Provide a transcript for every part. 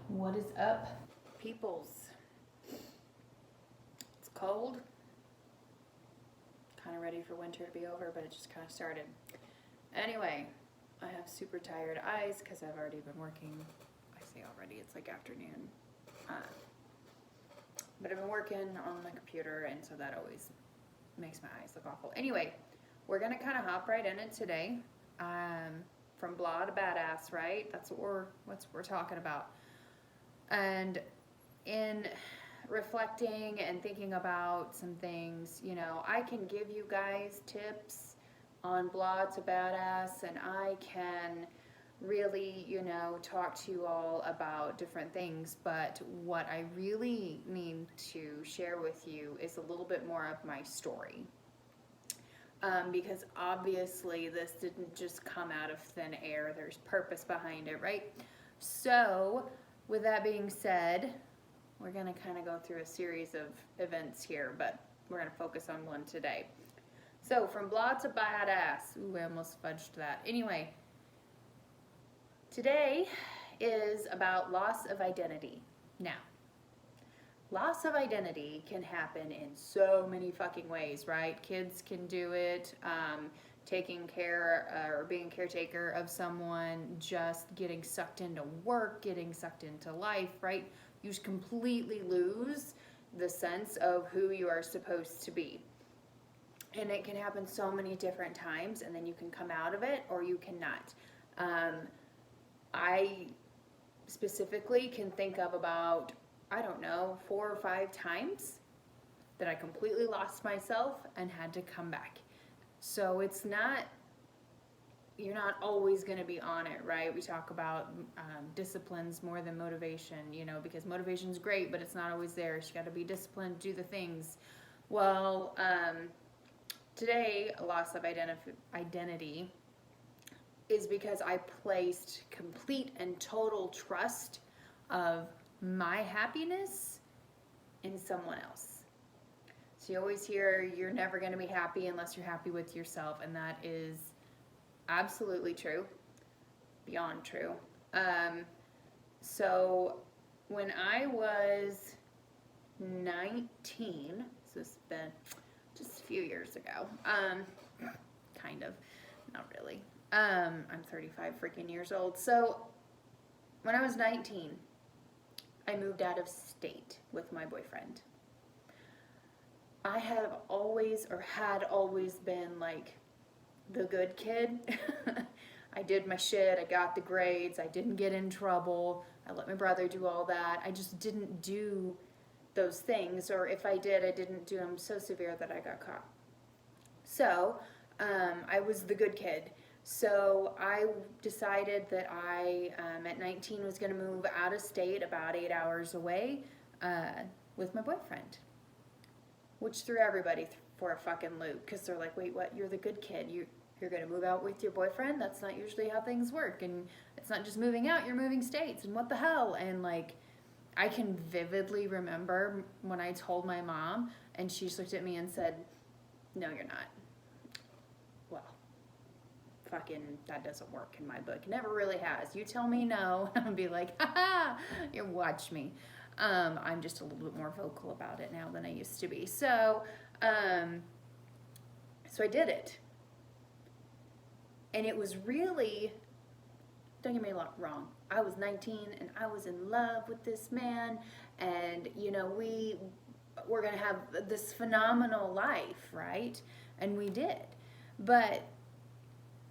What is up, peoples? It's cold. Kind of ready for winter to be over, but it just kind of started. Anyway, I have super tired eyes because I've already been working. I say already, it's like afternoon. But I've been working on the computer, and so that always makes my eyes look awful. Anyway, we're going to kind of hop right in it today. From blah to badass, right? That's what we're talking about. And in reflecting and thinking about some things, I can give you guys tips on blah to badass, and I can really, talk to you all about different things. But what I really need to share with you is a little bit more of my story. Because obviously this didn't just come out of thin air. There's purpose behind it, right? So, with that being said, we're going to kind of go through a series of events here, but we're going to focus on one today. So, from blah to badass. Ooh, I almost fudged that. Anyway, today is about loss of identity. Now, loss of identity can happen in so many fucking ways, right? Kids can do it, taking care or being caretaker of someone, just getting sucked into work, getting sucked into life, right? You just completely lose the sense of who you are supposed to be. And it can happen so many different times, and then you can come out of it or you cannot. I specifically can think of about 4 or 5 times that I completely lost myself and had to come back. So you're not always going to be on it, right? We talk about disciplines more than motivation, because motivation's great, but it's not always there. So you got to be disciplined, do the things. Well, today, a loss of identity is because I placed complete and total trust of my happiness in someone else. So you always hear you're never going to be happy unless you're happy with yourself, and that is absolutely true, beyond true. So when I was 19, so it's been just a few years ago, kind of, not really. I'm 35 freaking years old. So when I was 19, I moved out of state with my boyfriend. I have always or had always been like the good kid. I did my shit, I got the grades, I didn't get in trouble, I let my brother do all that. I just didn't do those things, or if I did, I didn't do them so severe that I got caught. So, I was the good kid. So I decided that I, at 19, was going to move out of state about 8 hours away with my boyfriend, which threw everybody for a fucking loop, because they're like, wait, what? You're the good kid. You're going to move out with your boyfriend? That's not usually how things work. And it's not just moving out, you're moving states. And what the hell? And like, I can vividly remember when I told my mom, and she just looked at me and said, no, you're not. Well, fucking, that doesn't work in my book. Never really has. You tell me no, I'll be like, ha, you watch me. I'm just a little bit more vocal about it now than I used to be. So I did it. And it was really, don't get me wrong, I was 19 and I was in love with this man, and we were going to have this phenomenal life, right? And we did. But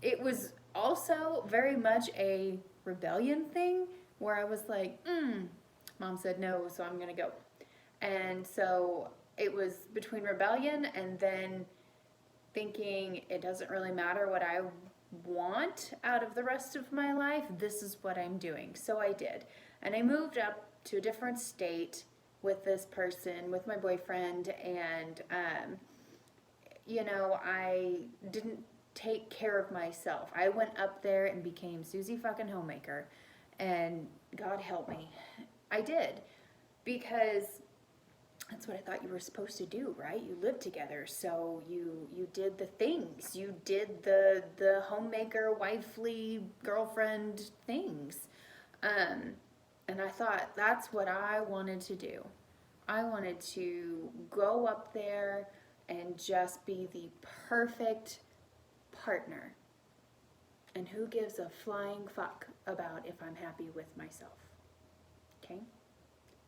it was also very much a rebellion thing where I was like, Mom said no, so I'm going to go. And so it was between rebellion and then thinking it doesn't really matter what I want out of the rest of my life. This is what I'm doing. So I did. And I moved up to a different state with this person, with my boyfriend, and, I didn't take care of myself. I went up there and became Susie fucking Homemaker, and God help me, I did, because that's what I thought you were supposed to do, right? You lived together, so you did the things. You did the homemaker, wifely, girlfriend things. And I thought that's what I wanted to do. I wanted to go up there and just be the perfect partner. And who gives a flying fuck about if I'm happy with myself? Okay?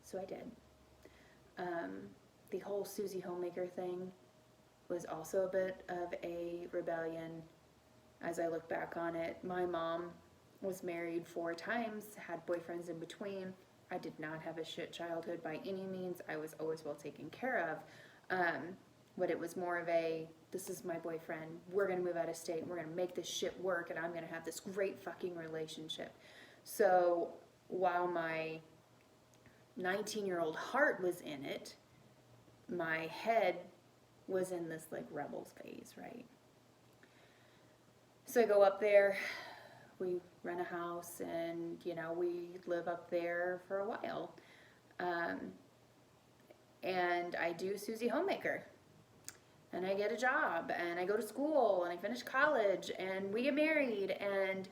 So I did. The whole Susie Homemaker thing was also a bit of a rebellion as I look back on it. My mom was married 4 times, had boyfriends in between. I did not have a shit childhood by any means. I was always well taken care of. But it was more of a, this is my boyfriend, we're gonna move out of state, we're gonna make this shit work, and I'm gonna have this great fucking relationship. So while my 19-year-old heart was in it, my head was in this like rebels phase, right? So I go up there, we rent a house, and we live up there for a while. And I do Susie Homemaker. And I get a job, and I go to school, and I finish college, and we get married, and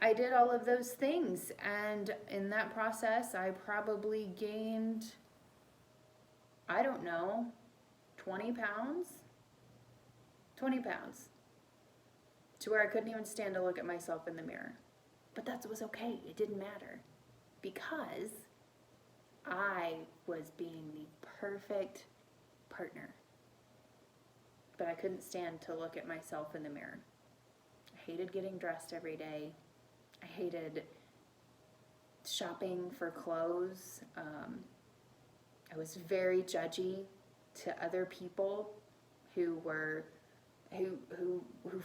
I did all of those things. And in that process, I probably gained, I don't know, 20 pounds? 20 pounds. To where I couldn't even stand to look at myself in the mirror. But that was okay. It didn't matter. Because I was being the perfect partner. But I couldn't stand to look at myself in the mirror. I hated getting dressed every day. I hated shopping for clothes. I was very judgy to other people who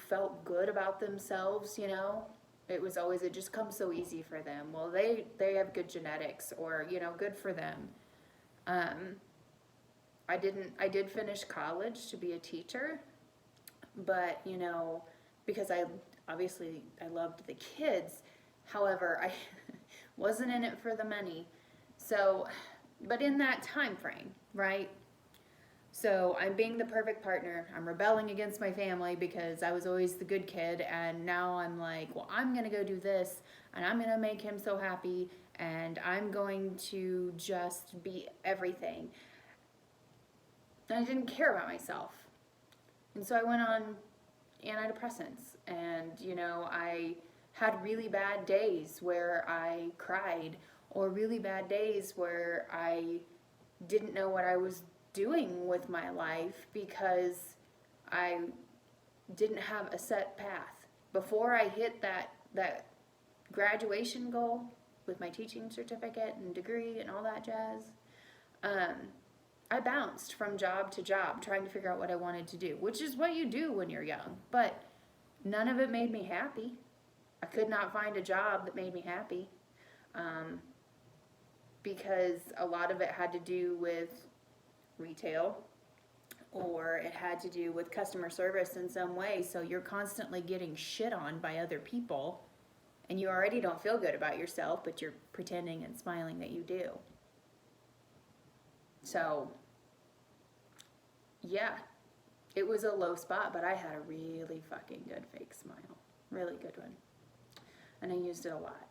felt good about themselves. It was always, it just comes so easy for them. Well, they have good genetics, or good for them. I did finish college to be a teacher, but because I loved the kids. However, I wasn't in it for the money. So, but in that time frame, right? So I'm being the perfect partner. I'm rebelling against my family because I was always the good kid, and now I'm like, well, I'm gonna go do this, and I'm gonna make him so happy, and I'm going to just be everything. And I didn't care about myself. And so I went on antidepressants, and I had really bad days where I cried, or really bad days where I didn't know what I was doing with my life because I didn't have a set path. Before I hit that graduation goal with my teaching certificate and degree and all that jazz, I bounced from job to job trying to figure out what I wanted to do, which is what you do when you're young. But none of it made me happy. I could not find a job that made me happy, because a lot of it had to do with retail, or it had to do with customer service in some way. So you're constantly getting shit on by other people, and you already don't feel good about yourself, but you're pretending and smiling that you do. So, yeah, it was a low spot, but I had a really fucking good fake smile. Really good one. And I used it a lot.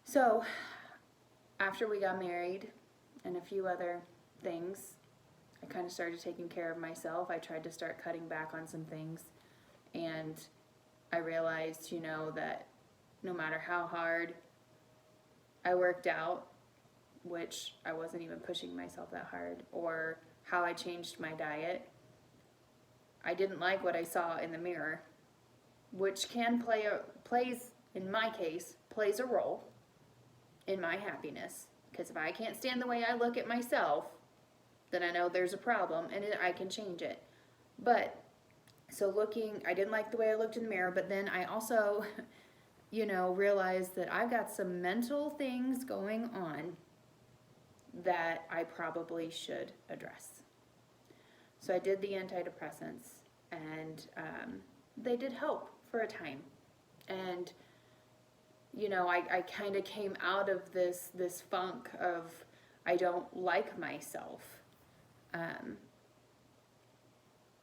So, after we got married and a few other things, I kind of started taking care of myself. I tried to start cutting back on some things, and I realized, that no matter how hard I worked out, which I wasn't even pushing myself that hard, or how I changed my diet, I didn't like what I saw in the mirror, which plays in my case, plays a role in my happiness. Because if I can't stand the way I look at myself, then I know there's a problem, and I can change it. But, so I didn't like the way I looked in the mirror, but then I also, realized that I've got some mental things going on that I probably should address. So I did the antidepressants, and they did help for a time. And I kind of came out of this funk of I don't like myself.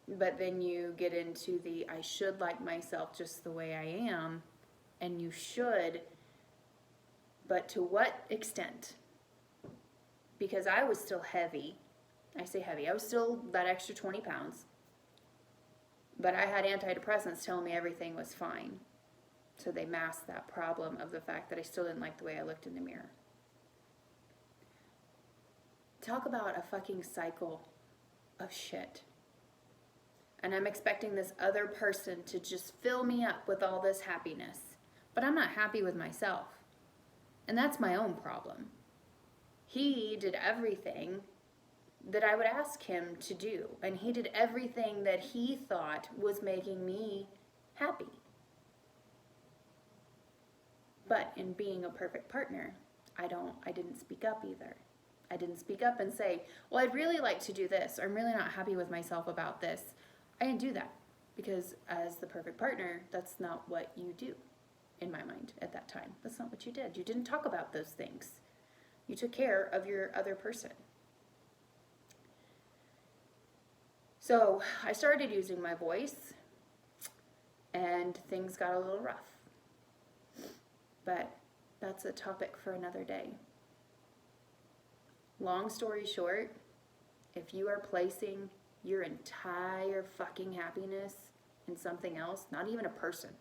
But then you get into the I should like myself just the way I am, and you should But to what extent? Because I was still heavy. I say heavy. I was still that extra 20 pounds. But I had antidepressants telling me everything was fine. So they masked that problem of the fact that I still didn't like the way I looked in the mirror. Talk about a fucking cycle of shit. And I'm expecting this other person to just fill me up with all this happiness. But I'm not happy with myself. And that's my own problem. He did everything that I would ask him to do. And he did everything that he thought was making me happy. But in being a perfect partner, I didn't speak up either. I didn't speak up and say, well, I'd really like to do this. Or I'm really not happy with myself about this. I didn't do that. Because as the perfect partner, that's not what you do, in my mind, at that time. That's not what you did. You didn't talk about those things. You took care of your other person. So I started using my voice, and things got a little rough. But that's a topic for another day. Long story short, if you are placing your entire fucking happiness in something else, not even a person,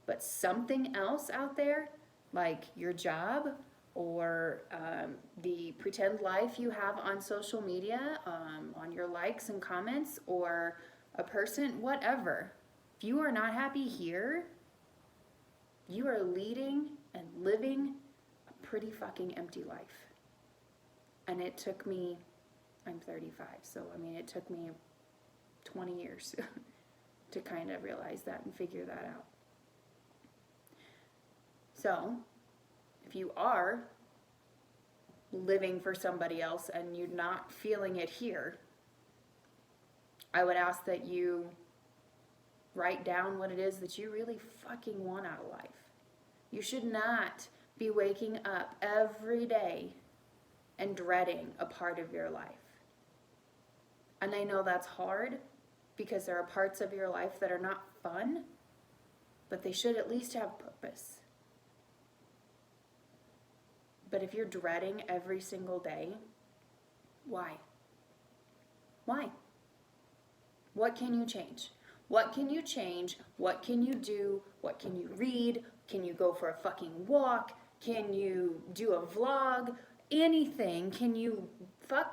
but something else out there, like your job or the pretend life you have on social media, on your likes and comments, or a person, whatever. If you are not happy here, you are leading and living a pretty fucking empty life. And it took me, I'm 35, so I mean, it took me 20 years to kind of realize that and figure that out. So, if you are living for somebody else and you're not feeling it here, I would ask that you write down what it is that you really fucking want out of life. You should not be waking up every day and dreading a part of your life. And I know that's hard because there are parts of your life that are not fun, but they should at least have purpose. But if you're dreading every single day, why? Why? What can you change? What can you change? What can you do? What can you read? Can you go for a fucking walk? Can you do a vlog? Anything. Can you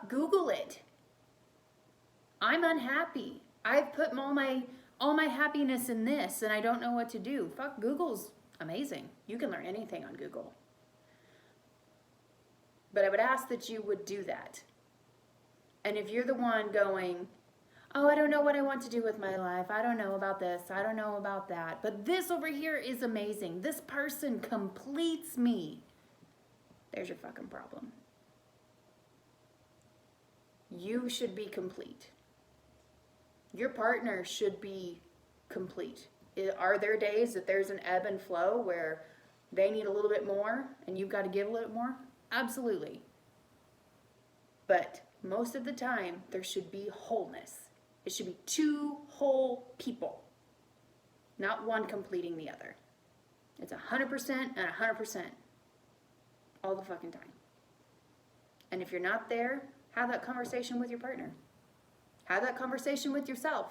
Google it? I'm unhappy. I've put all my happiness in this and I don't know what to do. Google's amazing. You can learn anything on Google. But I would ask that you would do that. And if you're the one going, oh, I don't know what I want to do with my life. I don't know about this. I don't know about that. But this over here is amazing. This person completes me. There's your fucking problem. You should be complete. Your partner should be complete. Are there days that there's an ebb and flow where they need a little bit more and you've got to give a little more? Absolutely. But most of the time, there should be wholeness. It should be two whole people, not one completing the other. It's 100% and 100% all the fucking time. And if you're not there, have that conversation with your partner. Have that conversation with yourself.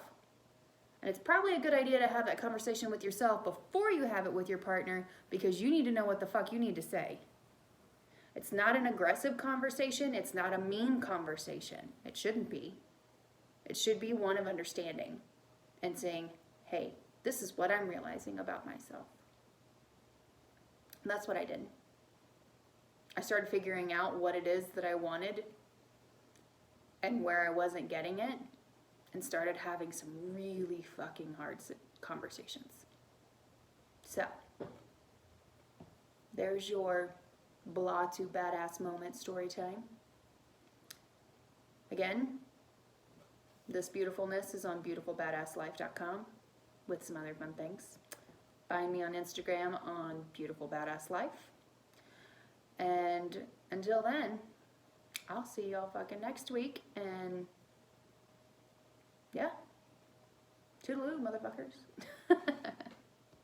And it's probably a good idea to have that conversation with yourself before you have it with your partner, because you need to know what the fuck you need to say. It's not an aggressive conversation. It's not a mean conversation. It shouldn't be. It should be one of understanding and saying, hey, this is what I'm realizing about myself. And that's what I did. I started figuring out what it is that I wanted and where I wasn't getting it, and started having some really fucking hard conversations. So, there's your blah to badass moment story time. Again, this beautifulness is on beautifulbadasslife.com with some other fun things. Find me on Instagram on beautifulbadasslife. And until then, I'll see y'all fucking next week. And yeah, toodaloo, motherfuckers.